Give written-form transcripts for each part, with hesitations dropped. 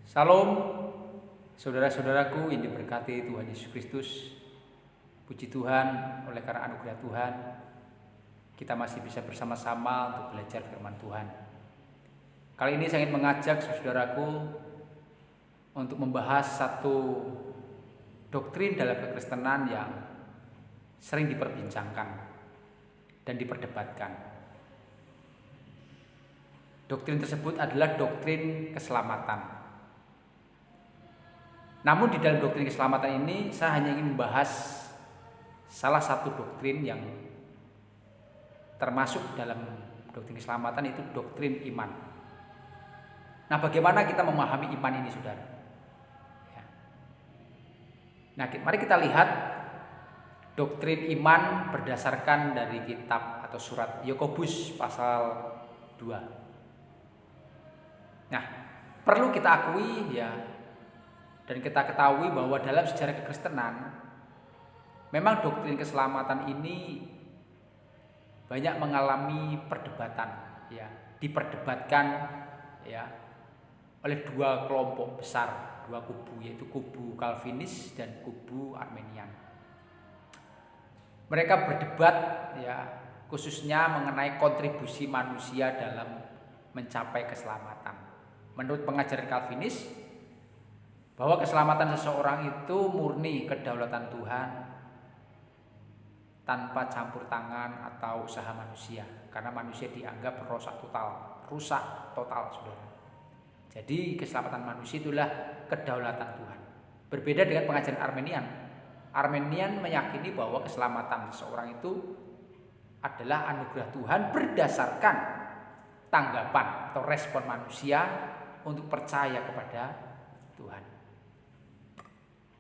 Salam, saudara-saudaraku yang diberkati Tuhan Yesus Kristus. Puji Tuhan, oleh karena anugerah Tuhan, kita masih bisa bersama-sama untuk belajar firman Tuhan. Kali ini saya ingin mengajak saudaraku untuk membahas satu doktrin dalam kekristenan yang sering diperbincangkan dan diperdebatkan. Doktrin tersebut adalah doktrin keselamatan. Namun di dalam doktrin keselamatan ini saya hanya ingin membahas salah satu doktrin yang termasuk dalam doktrin keselamatan, itu doktrin iman. Nah, bagaimana kita memahami iman ini, saudara? Ya. Nah, mari kita lihat doktrin iman berdasarkan dari kitab atau surat Yakobus pasal 2. Nah, perlu kita akui dan kita ketahui bahwa dalam sejarah kekristenan memang doktrin keselamatan ini banyak mengalami perdebatan, diperdebatkan oleh dua kelompok besar, dua kubu, yaitu kubu Calvinis dan kubu Arminian. Mereka berdebat khususnya mengenai kontribusi manusia dalam mencapai keselamatan. Menurut pengajaran Calvinis, bahwa keselamatan seseorang itu murni kedaulatan Tuhan tanpa campur tangan atau usaha manusia, karena manusia dianggap rusak total, saudara. Jadi keselamatan manusia itulah kedaulatan Tuhan. Berbeda dengan pengajaran Arminian. Arminian meyakini bahwa keselamatan seseorang itu adalah anugerah Tuhan berdasarkan tanggapan atau respon manusia untuk percaya kepada Tuhan.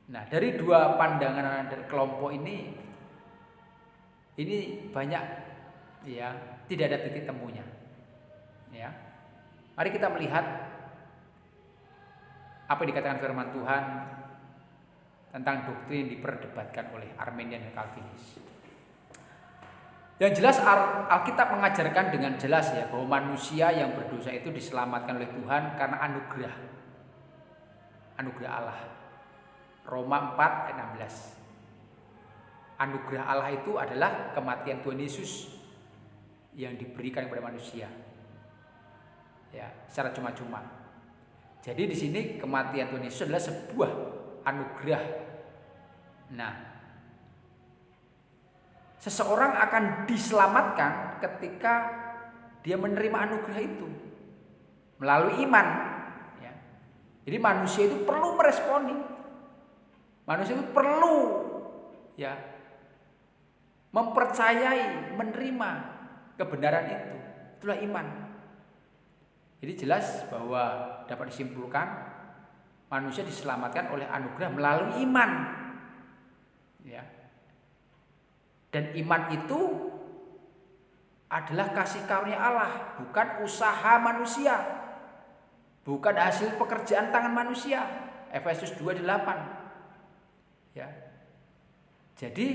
Nah, dari dua pandangan dari kelompok ini banyak tidak ada titik temunya. Mari kita melihat apa yang dikatakan firman Tuhan tentang doktrin yang diperdebatkan oleh Arminian dan Calvinis. Yang jelas Alkitab mengajarkan dengan jelas bahwa manusia yang berdosa itu diselamatkan oleh Tuhan karena anugerah Allah. Roma 4 ayat 16. Anugerah Allah itu adalah kematian Tuhan Yesus yang diberikan kepada manusia secara cuma-cuma. Jadi di sini kematian Tuhan Yesus adalah sebuah anugerah. Nah, seseorang akan diselamatkan ketika dia menerima anugerah itu melalui iman. Jadi manusia itu perlu meresponi. Manusia itu perlu mempercayai, menerima kebenaran itu. Itulah iman. Jadi jelas bahwa dapat disimpulkan manusia diselamatkan oleh anugerah melalui iman. Dan iman itu adalah kasih karunia Allah, bukan usaha manusia, bukan hasil pekerjaan tangan manusia. Efesus 2:8. Jadi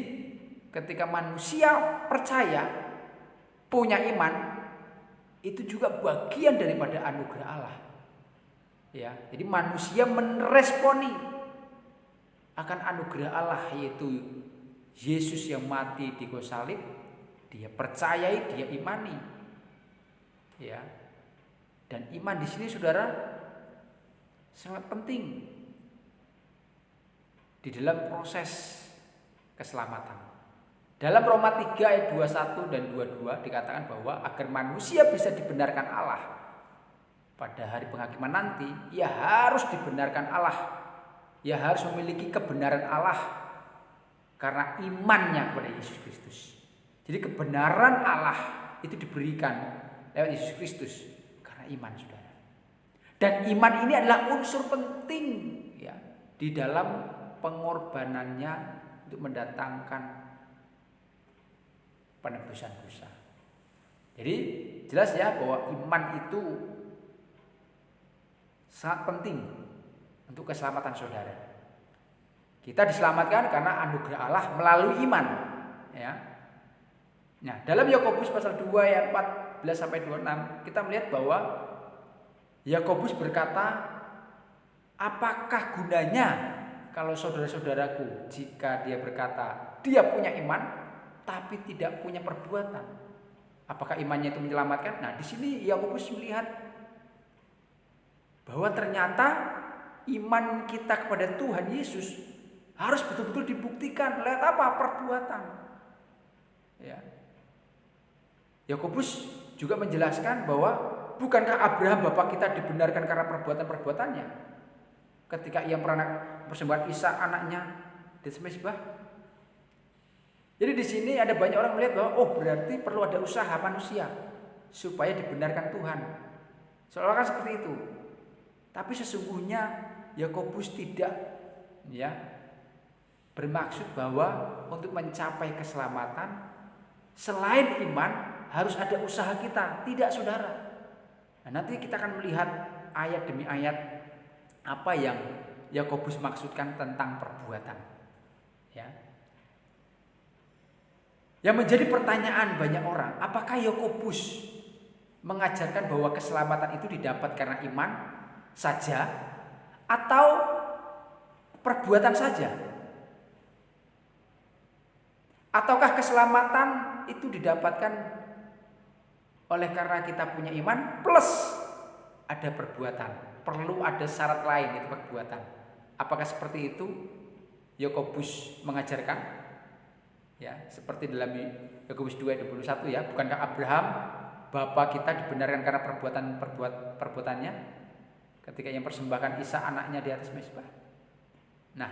ketika manusia percaya, punya iman, itu juga bagian daripada anugerah Allah. Jadi manusia meresponi akan anugerah Allah, yaitu Yesus yang mati di kayu salib. Dia percayai, dia imani. Dan iman di sini, saudara, sangat penting di dalam proses keselamatan. Dalam Roma 3 ayat 21 dan 22 dikatakan bahwa agar manusia bisa dibenarkan Allah pada hari penghakiman nanti, ia harus dibenarkan Allah. Ia harus memiliki kebenaran Allah karena imannya kepada Yesus Kristus. Jadi kebenaran Allah itu diberikan lewat Yesus Kristus karena iman, saudara. Dan iman ini adalah unsur penting di dalam pengorbanannya untuk mendatangkan penebusan dosa. Jadi jelas bahwa iman itu sangat penting untuk keselamatan saudara. Kita diselamatkan karena anugerah Allah melalui iman. Nah, dalam Yakobus pasal 2 ayat 14 sampai 26 kita melihat bahwa Yakobus berkata Apakah gunanya kalau saudara-saudaraku jika dia berkata dia punya iman tapi tidak punya perbuatan? Apakah imannya itu menyelamatkan? Nah, di sini Yakobus melihat bahwa ternyata iman kita kepada Tuhan Yesus harus betul-betul dibuktikan lewat apa? Perbuatan. Ya. Yakobus juga menjelaskan bahwa bukankah Abraham bapak kita dibenarkan karena perbuatan-perbuatannya ketika ia mempersembahkan Ishak anaknya di sembah. Jadi di sini ada banyak orang melihat bahwa berarti perlu ada usaha manusia supaya dibenarkan Tuhan. Seolah-olah kan seperti itu. Tapi sesungguhnya Yakobus tidak bermaksud bahwa untuk mencapai keselamatan selain iman harus ada usaha kita. Tidak, saudara. Nah, nanti kita akan melihat ayat demi ayat apa yang Yakobus maksudkan tentang perbuatan. Ya. Yang menjadi pertanyaan banyak orang, apakah Yakobus mengajarkan bahwa keselamatan itu didapat karena iman saja atau perbuatan saja? Ataukah keselamatan itu didapatkan oleh karena kita punya iman plus ada perbuatan? Perlu ada syarat lain, itu perbuatan. Apakah seperti itu Yakobus mengajarkan? Ya, seperti dalam Yakobus 2:21 ya, bukankah Abraham bapak kita dibenarkan karena perbuatannya ketika yang persembahkan Ishak anaknya di atas mezbah? Nah,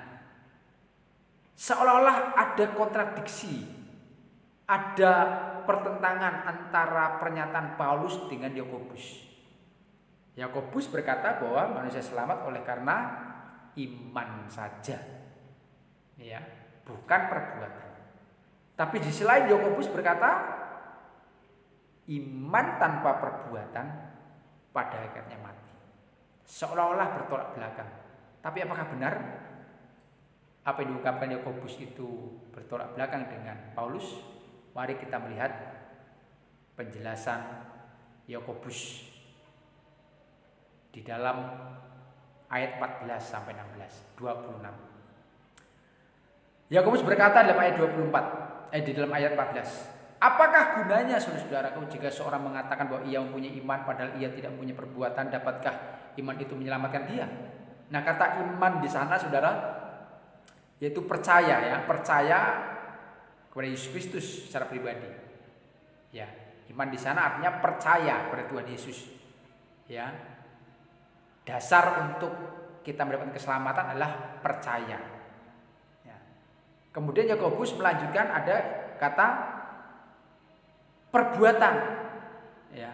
seolah-olah ada kontradiksi, ada pertentangan antara pernyataan Paulus dengan Yakobus. Yakobus berkata bahwa manusia selamat oleh karena iman saja, ya, bukan perbuatan. Tapi di sisi lain Yakobus berkata iman tanpa perbuatan pada hakikatnya mati. Seolah-olah bertolak belakang. Tapi apakah benar apa yang diungkapkan Yakobus itu bertolak belakang dengan Paulus? Mari kita melihat penjelasan Yakobus di dalam ayat 14 sampai 16, 26. Yakobus berkata dalam ayat 24, di dalam ayat 14. Apakah gunanya saudara-saudaraku jika seorang mengatakan bahwa ia mempunyai iman padahal ia tidak mempunyai perbuatan, dapatkah iman itu menyelamatkan dia? Nah, kata iman di sana saudara yaitu percaya ya, percaya kepada Yesus Kristus secara pribadi. Ya, iman di sana artinya percaya kepada Tuhan Yesus. Ya. Dasar untuk kita mendapatkan keselamatan adalah percaya. Kemudian Yakobus melanjutkan ada kata perbuatan. Ya.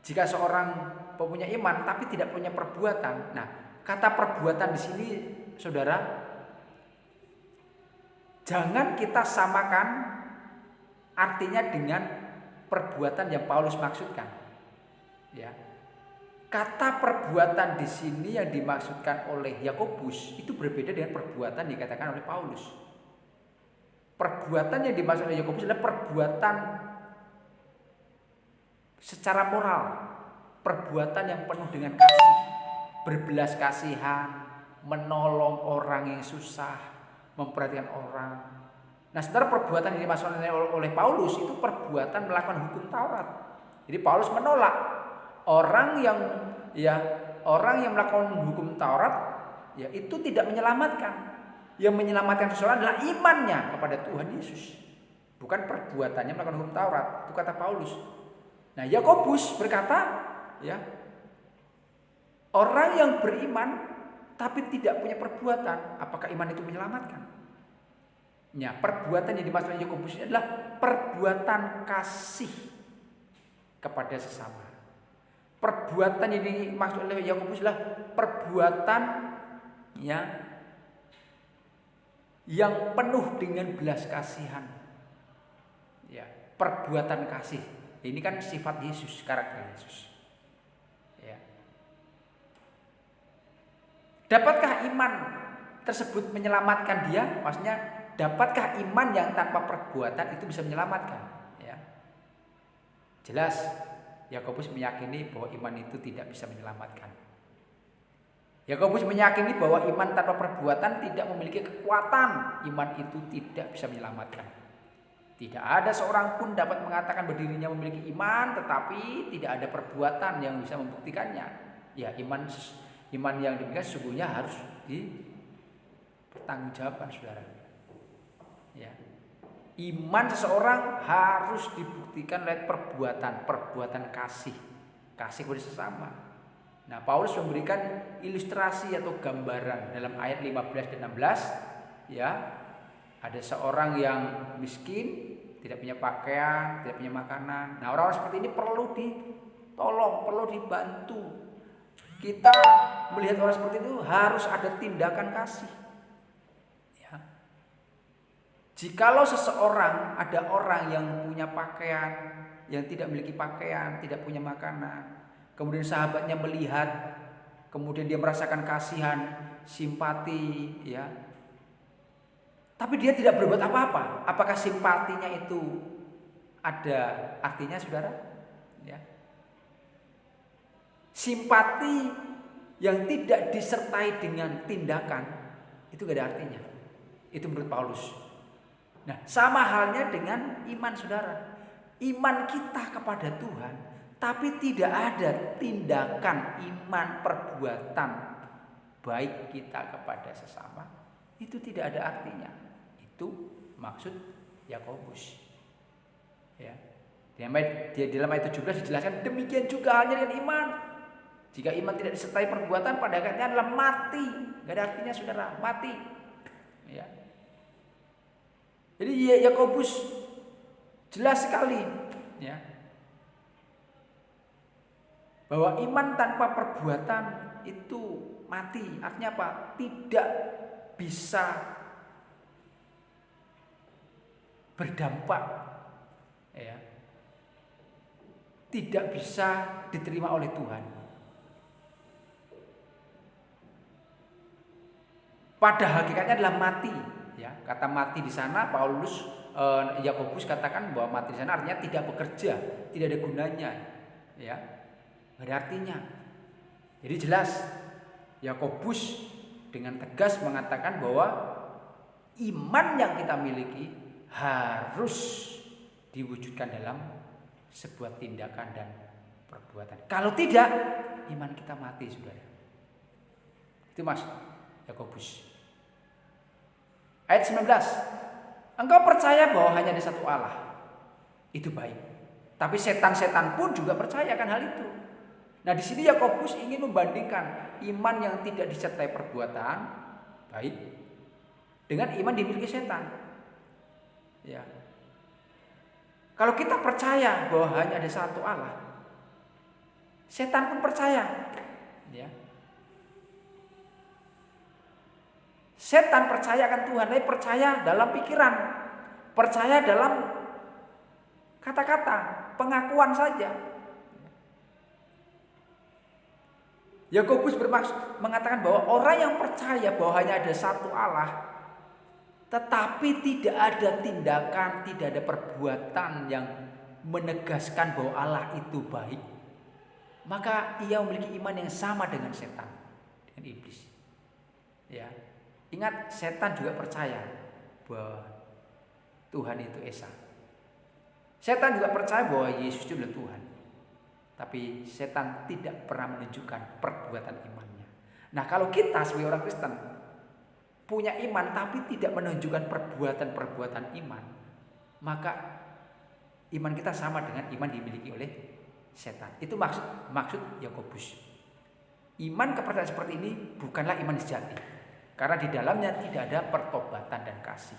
Jika seorang mempunyai iman tapi tidak punya perbuatan. Nah, kata perbuatan di sini saudara jangan kita samakan artinya dengan perbuatan yang Paulus maksudkan. Ya. Kata perbuatan di sini yang dimaksudkan oleh Yakobus itu berbeda dengan perbuatan yang dikatakan oleh Paulus. Perbuatan yang dimaksud oleh Yakobus adalah perbuatan secara moral, perbuatan yang penuh dengan kasih, berbelas kasihan, menolong orang yang susah, memperhatikan orang. Nah, sementara perbuatan yang dimaksud oleh Paulus itu perbuatan melakukan hukum Taurat. Jadi Paulus menolak orang yang melakukan hukum Taurat ya itu tidak menyelamatkan. Yang menyelamatkan seseorang adalah imannya kepada Tuhan Yesus, bukan perbuatannya melakukan hukum Taurat. Itu kata Paulus. Nah, Yakobus berkata, ya, orang yang beriman tapi tidak punya perbuatan, apakah iman itu menyelamatkan? Ya, perbuatan yang dimaksud Yakobus ini adalah perbuatan kasih kepada sesama. Perbuatan yang dimaksud oleh Yakobus adalah perbuatan yang penuh dengan belas kasihan. Ya, perbuatan kasih. Ini kan sifat Yesus, karakter Yesus. Ya. Dapatkah iman tersebut menyelamatkan dia? Maksudnya, dapatkah iman yang tanpa perbuatan itu bisa menyelamatkan? Ya. Jelas Yakobus meyakini bahwa iman itu tidak bisa menyelamatkan. Yakobus meyakini bahwa iman tanpa perbuatan tidak memiliki kekuatan. Iman itu tidak bisa menyelamatkan. Tidak ada seorang pun dapat mengatakan bahwa dirinya memiliki iman, tetapi tidak ada perbuatan yang bisa membuktikannya. Ya, iman yang demikian sesungguhnya harus dipertanggungjawabkan, saudara. Ya. Iman seseorang harus dibuktikan oleh perbuatan kasih kepada sesama. Nah, Paulus memberikan ilustrasi atau gambaran dalam ayat 15 dan 16, ya. Ada seorang yang miskin, tidak punya pakaian, tidak punya makanan. Nah, orang-orang seperti ini perlu ditolong, perlu dibantu. Kita melihat orang seperti itu harus ada tindakan kasih. Ya. Jikalau seseorang, ada orang yang punya pakaian, yang tidak memiliki pakaian, tidak punya makanan, kemudian sahabatnya melihat, kemudian dia merasakan kasihan, simpati, ya. Tapi dia tidak berbuat apa-apa. Apakah simpatinya itu ada artinya, saudara? Ya. Simpati yang tidak disertai dengan tindakan itu gak ada artinya. Itu menurut Paulus. Nah, sama halnya dengan iman, saudara. Iman kita kepada Tuhan, tapi tidak ada tindakan iman, perbuatan baik kita kepada sesama, itu tidak ada artinya. Itu maksud Yakobus. Ya. Di dalam ayat 17 dijelaskan demikian juga halnya dengan iman. Jika iman tidak disertai perbuatan, pada akhirnya adalah mati. Gak ada artinya, saudara, mati. Ya. Jadi Yakobus jelas sekali, ya, bahwa iman tanpa perbuatan itu mati. Artinya apa? Tidak bisa berdampak, ya, tidak bisa diterima oleh Tuhan. Pada hakikatnya adalah mati, ya. Kata mati di sana Yakobus katakan bahwa mati di sana artinya tidak bekerja, tidak ada gunanya, ya, nggak ada artinya. Jadi jelas Yakobus dengan tegas mengatakan bahwa iman yang kita miliki harus diwujudkan dalam sebuah tindakan dan perbuatan. Kalau tidak, iman kita mati, saudara. Itu maksud Yakobus. Ayat 19. Engkau percaya bahwa hanya ada satu Allah. Itu baik. Tapi setan-setan pun juga percaya akan hal itu. Nah, di sini Yakobus ingin membandingkan iman yang tidak disertai perbuatan baik dengan iman dimiliki setan. Ya. Kalau kita percaya bahwa hanya ada satu Allah, setan pun percaya. Ya. Setan percaya akan Tuhan, tapi percaya dalam pikiran, percaya dalam kata-kata, pengakuan saja. Yakobus bermaksud mengatakan bahwa orang yang percaya bahwa hanya ada satu Allah, tetapi tidak ada tindakan, tidak ada perbuatan yang menegaskan bahwa Allah itu baik, maka ia memiliki iman yang sama dengan setan, dengan iblis. Ya. Ingat, setan juga percaya bahwa Tuhan itu Esa. Setan juga percaya bahwa Yesus itu adalah Tuhan. Tapi setan tidak pernah menunjukkan perbuatan imannya. Nah, kalau kita sebagai orang Kristen punya iman tapi tidak menunjukkan perbuatan-perbuatan iman, maka iman kita sama dengan iman dimiliki oleh setan. Itu maksud Yakobus. Iman kepercayaan seperti ini bukanlah iman sejati, karena di dalamnya tidak ada pertobatan dan kasih.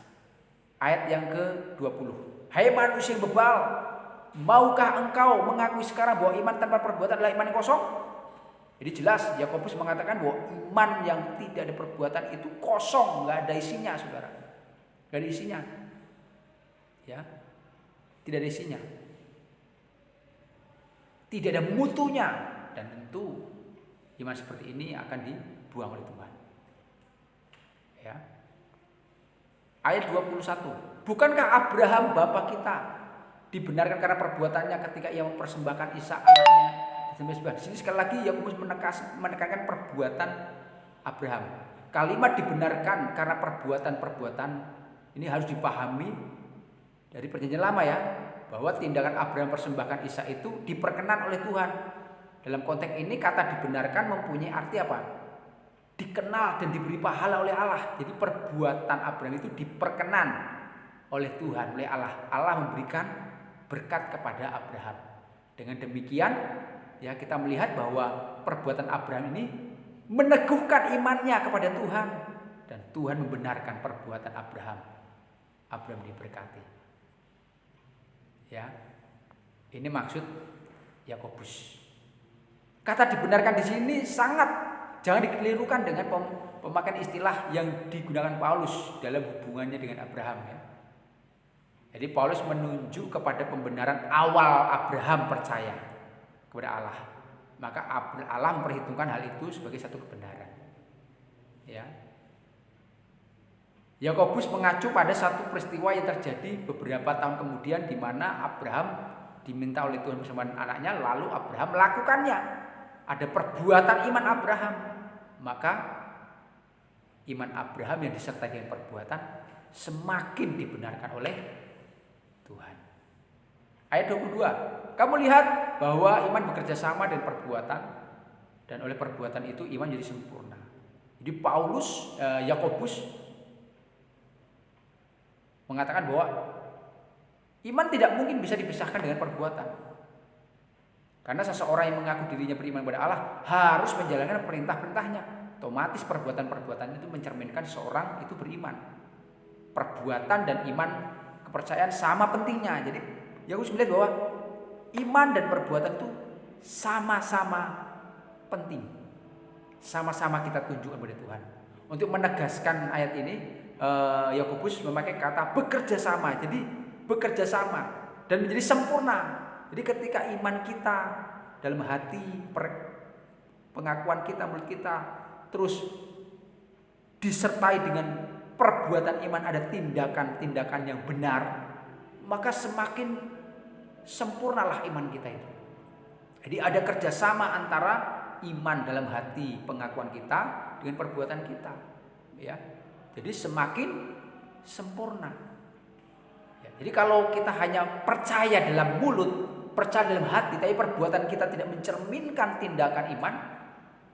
Ayat yang ke-20. Hai manusia yang bebal, maukah engkau mengakui sekarang bahwa iman tanpa perbuatan adalah iman yang kosong? Jadi jelas Yakobus mengatakan bahwa iman yang tidak ada perbuatan itu kosong, nggak ada isinya, saudara. Nggak ada isinya, ya, tidak ada isinya, tidak ada mutunya, dan tentu iman seperti ini akan dibuang oleh Tuhan. Ya. Ayat 21. Bukankah Abraham bapa kita dibenarkan karena perbuatannya ketika ia mempersembahkan Ishak anaknya? Di sini sekali lagi Yakobus menekankan perbuatan Abraham. Kalimat dibenarkan karena perbuatan-perbuatan ini harus dipahami dari perjanjian lama ya, bahwa tindakan Abraham persembahkan Ishak itu diperkenan oleh Tuhan. Dalam konteks ini kata dibenarkan mempunyai arti apa? Dikenal dan diberi pahala oleh Allah. Jadi perbuatan Abraham itu diperkenan oleh Tuhan, oleh Allah. Allah memberikan berkat kepada Abraham. Dengan demikian ya kita melihat bahwa perbuatan Abraham ini meneguhkan imannya kepada Tuhan dan Tuhan membenarkan perbuatan Abraham. Abraham diberkati. Ya. Ini maksud Yakobus. Kata dibenarkan di sini jangan dikelirukan dengan pemakaian istilah yang digunakan Paulus dalam hubungannya dengan Abraham ya. Jadi Paulus menunjuk kepada pembenaran awal Abraham percaya kepada Allah. Maka Allah memperhitungkan hal itu sebagai satu kebenaran. Ya. Yakobus mengacu pada satu peristiwa yang terjadi beberapa tahun kemudian di mana Abraham diminta oleh Tuhan bersama anaknya, lalu Abraham melakukannya. Ada perbuatan iman Abraham. Maka iman Abraham yang disertai dengan perbuatan semakin dibenarkan oleh Tuhan. Ayat 22. Kamu lihat bahwa iman bekerja sama dengan perbuatan dan oleh perbuatan itu iman jadi sempurna. Jadi Yakobus mengatakan bahwa iman tidak mungkin bisa dipisahkan dengan perbuatan. Karena seseorang yang mengaku dirinya beriman kepada Allah harus menjalankan perintah-perintahnya. Otomatis perbuatan-perbuatan itu mencerminkan seorang itu beriman. Perbuatan dan iman kepercayaan sama pentingnya. Jadi Yakobus melihat bahwa iman dan perbuatan itu sama-sama penting. Sama-sama kita tunjukkan kepada Tuhan. Untuk menegaskan ayat ini, Yakobus memakai kata bekerja sama. Jadi bekerja sama dan menjadi sempurna. Jadi ketika iman kita dalam hati, pengakuan kita, mulut kita terus disertai dengan perbuatan iman, ada tindakan-tindakan yang benar, maka semakin sempurnalah iman kita itu. Jadi ada kerjasama antara iman dalam hati, pengakuan kita dengan perbuatan kita, ya. Jadi semakin sempurna. Ya, jadi kalau kita hanya percaya dalam mulut, percaya dalam hati, tapi perbuatan kita tidak mencerminkan tindakan iman,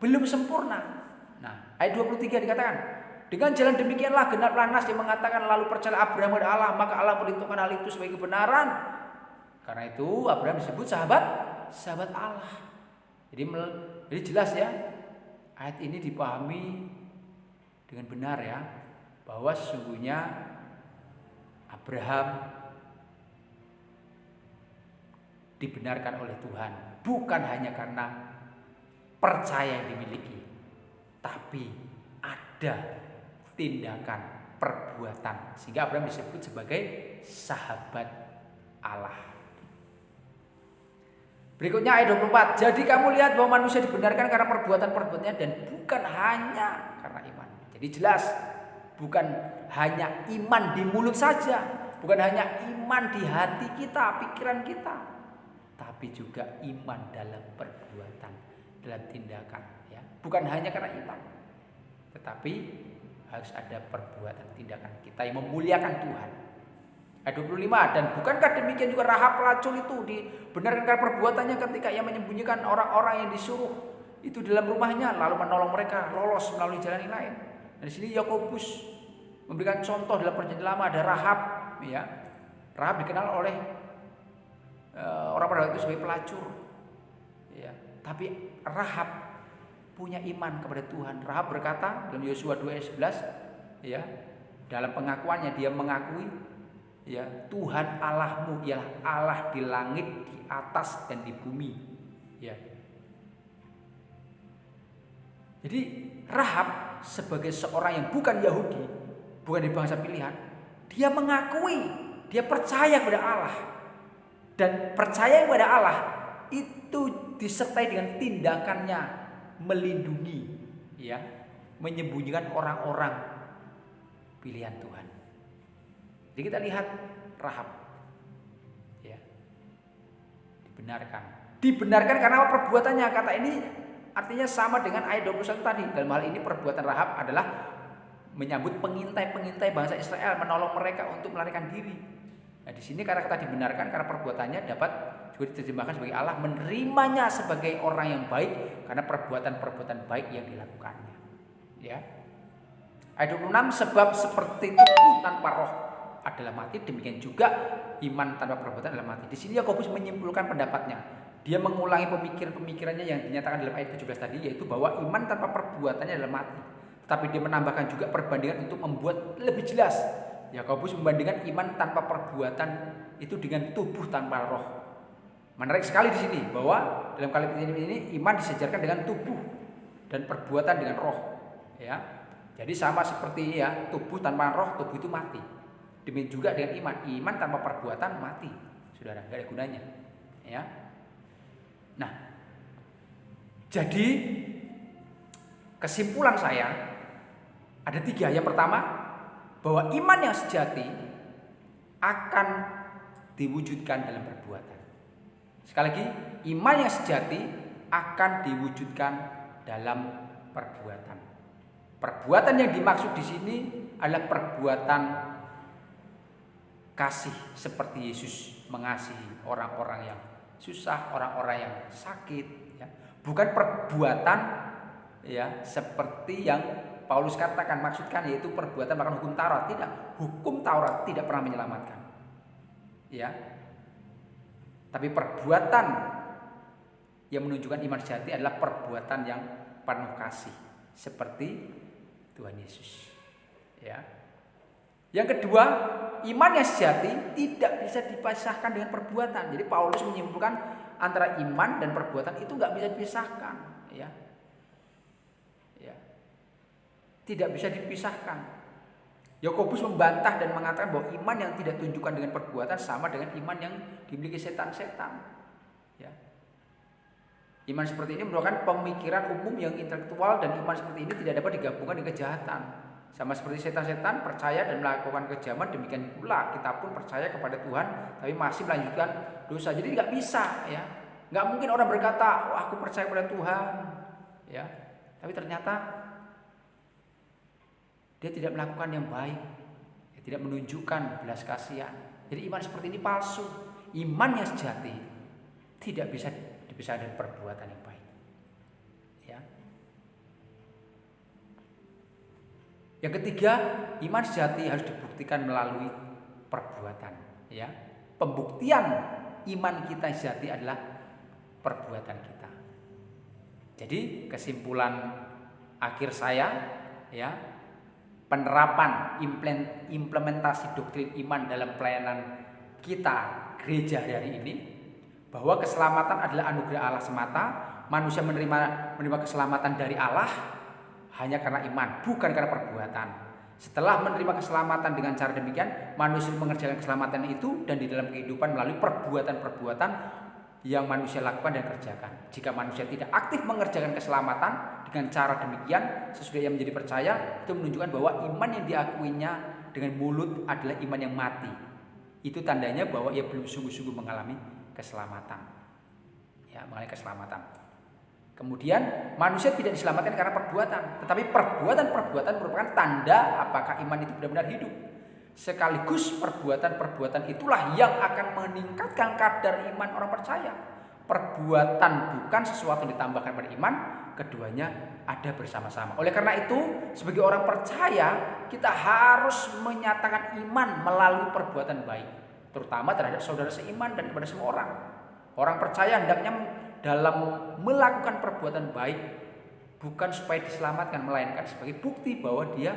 belum sempurna. Nah, ayat 23 dikatakan, dengan jalan demikianlah genaplah nas yang mengatakan lalu percaya Abraham kepada Allah, maka Allah memperhitungkan hal itu sebagai kebenaran. Karena itu Abraham disebut sahabat Allah. Jadi jelas ya, ayat ini dipahami dengan benar ya, bahwa sesungguhnya Abraham dibenarkan oleh Tuhan bukan hanya karena percaya yang dimiliki, tapi ada tindakan perbuatan sehingga Abraham disebut sebagai sahabat Allah. Berikutnya ayat 24. Jadi kamu lihat bahwa manusia dibenarkan karena perbuatan-perbuatannya dan bukan hanya karena iman. Jadi jelas bukan hanya iman di mulut saja, bukan hanya iman di hati kita, pikiran kita, tapi juga iman dalam perbuatan, dalam tindakan ya. Bukan hanya karena iman, tetapi harus ada perbuatan tindakan kita yang memuliakan Tuhan. Ayat 25, dan bukankah demikian juga Rahab pelacur itu dibenarkan karena perbuatannya ketika ia menyembunyikan orang-orang yang disuruh itu dalam rumahnya lalu menolong mereka lolos melalui jalan yang lain. Dan di sini Yakobus memberikan contoh dalam perjanjian lama, ada Rahab ya. Rahab dikenal oleh orang pada waktu itu sebagai pelacur ya. Tapi Rahab punya iman kepada Tuhan. Rahab berkata dalam Yosua 2 ayat 11 ya, dalam pengakuannya dia mengakui ya, Tuhan Allahmu ialah Allah di langit, di atas dan di bumi. Ya. Jadi Rahab sebagai seorang yang bukan Yahudi, bukan dari bangsa pilihan, dia mengakui, dia percaya kepada Allah. Dan percaya kepada Allah itu disertai dengan tindakannya melindungi, ya, menyembunyikan orang-orang pilihan Tuhan. Jadi kita lihat Rahab ya, dibenarkan karena perbuatannya. Kata ini artinya sama dengan ayat 21 tadi. Dalam hal ini perbuatan Rahab adalah menyambut pengintai-pengintai bangsa Israel, menolong mereka untuk melarikan diri. Nah, di sini karena kata dibenarkan karena perbuatannya dapat juga diterjemahkan sebagai Allah menerimanya sebagai orang yang baik karena perbuatan-perbuatan baik yang dilakukannya. Ya. Ayat 26, sebab seperti tubuh tanpa roh adalah mati, demikian juga iman tanpa perbuatan adalah mati. Di sini Yakobus menyimpulkan pendapatnya. Dia mengulangi pemikiran-pemikirannya yang dinyatakan dalam ayat 17 tadi, yaitu bahwa iman tanpa perbuatannya adalah mati. Tapi dia menambahkan juga perbandingan untuk membuat lebih jelas. Yakobus membandingkan iman tanpa perbuatan itu dengan tubuh tanpa roh. Menarik sekali di sini bahwa dalam kalimat ini iman disejarkan dengan tubuh dan perbuatan dengan roh. Ya, jadi sama seperti ya tubuh tanpa roh, tubuh itu mati. Demikian juga dengan iman tanpa perbuatan mati, saudara, nggak ada gunanya. Ya. Nah, jadi kesimpulan saya ada 3. Yang pertama, bahwa iman yang sejati akan diwujudkan dalam perbuatan. Sekali lagi, iman yang sejati akan diwujudkan dalam perbuatan. Perbuatan yang dimaksud di sini adalah perbuatan kasih seperti Yesus mengasihi orang-orang yang susah, orang-orang yang sakit, ya. Bukan perbuatan ya seperti yang Paulus katakan, maksudkan yaitu perbuatan bahkan hukum Taurat. Tidak, hukum Taurat tidak pernah menyelamatkan. Ya. Tapi perbuatan yang menunjukkan iman sejati adalah perbuatan yang penuh kasih seperti Tuhan Yesus. Ya. Yang kedua, iman yang sejati tidak bisa dipisahkan dengan perbuatan. Jadi Paulus menyimpulkan antara iman dan perbuatan itu nggak bisa dipisahkan. Ya. Ya. Tidak bisa dipisahkan. Yakobus membantah dan mengatakan bahwa iman yang tidak tunjukkan dengan perbuatan sama dengan iman yang dimiliki setan-setan. Ya. Iman seperti ini merupakan pemikiran umum yang intelektual, dan iman seperti ini tidak dapat digabungkan dengan kejahatan. Sama seperti setan-setan percaya dan melakukan kejaman, demikian pula kita pun percaya kepada Tuhan tapi masih melanjutkan dosa. Jadi nggak bisa, ya. Nggak mungkin orang berkata, aku percaya kepada Tuhan, ya, tapi ternyata dia tidak melakukan yang baik, dia tidak menunjukkan belas kasihan. Jadi iman seperti ini palsu. Iman yang sejati tidak bisa dipisahkan dari perbuatan yang baik. Ya. Yang ketiga, iman sejati harus dibuktikan melalui perbuatan. Ya. Pembuktian iman kita sejati adalah perbuatan kita. Jadi kesimpulan akhir saya, ya, penerapan implementasi doktrin iman dalam pelayanan kita gereja hari ini, bahwa keselamatan adalah anugerah Allah semata. Manusia menerima keselamatan dari Allah hanya karena iman, bukan karena perbuatan. Setelah menerima keselamatan dengan cara demikian, manusia mengerjakan keselamatan itu dan di dalam kehidupan melalui perbuatan-perbuatan yang manusia lakukan dan kerjakan. Jika manusia tidak aktif mengerjakan keselamatan dengan cara demikian sesudah ia menjadi percaya, itu menunjukkan bahwa iman yang diakuinya dengan mulut adalah iman yang mati. Itu tandanya bahwa ia belum sungguh-sungguh mengalami keselamatan. Ya, mengalami keselamatan. Kemudian manusia tidak diselamatkan karena perbuatan, tetapi perbuatan-perbuatan merupakan tanda apakah iman itu benar-benar hidup. Sekaligus perbuatan-perbuatan itulah yang akan meningkatkan kadar iman orang percaya. Perbuatan bukan sesuatu yang ditambahkan pada iman, keduanya ada bersama-sama. Oleh karena itu, sebagai orang percaya, kita harus menyatakan iman melalui perbuatan baik, terutama terhadap saudara seiman dan kepada semua orang. Orang percaya hendaknya dalam melakukan perbuatan baik bukan supaya diselamatkan, melainkan sebagai bukti bahwa dia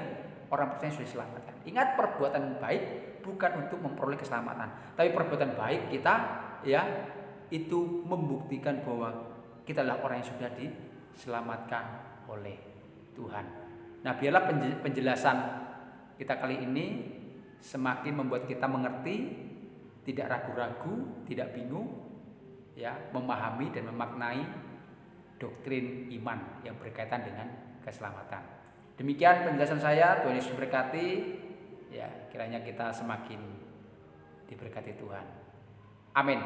orang percaya sudah diselamatkan. Ingat, perbuatan baik bukan untuk memperoleh keselamatan, tapi perbuatan baik kita, ya, itu membuktikan bahwa kita adalah orang yang sudah diselamatkan oleh Tuhan. Nah, biarlah penjelasan kita kali ini semakin membuat kita mengerti, tidak ragu-ragu, tidak bingung, ya, memahami dan memaknai doktrin iman yang berkaitan dengan keselamatan. Demikian penjelasan saya. Tuhan Yesus berkati. Ya, kiranya kita semakin diberkati Tuhan. Amin.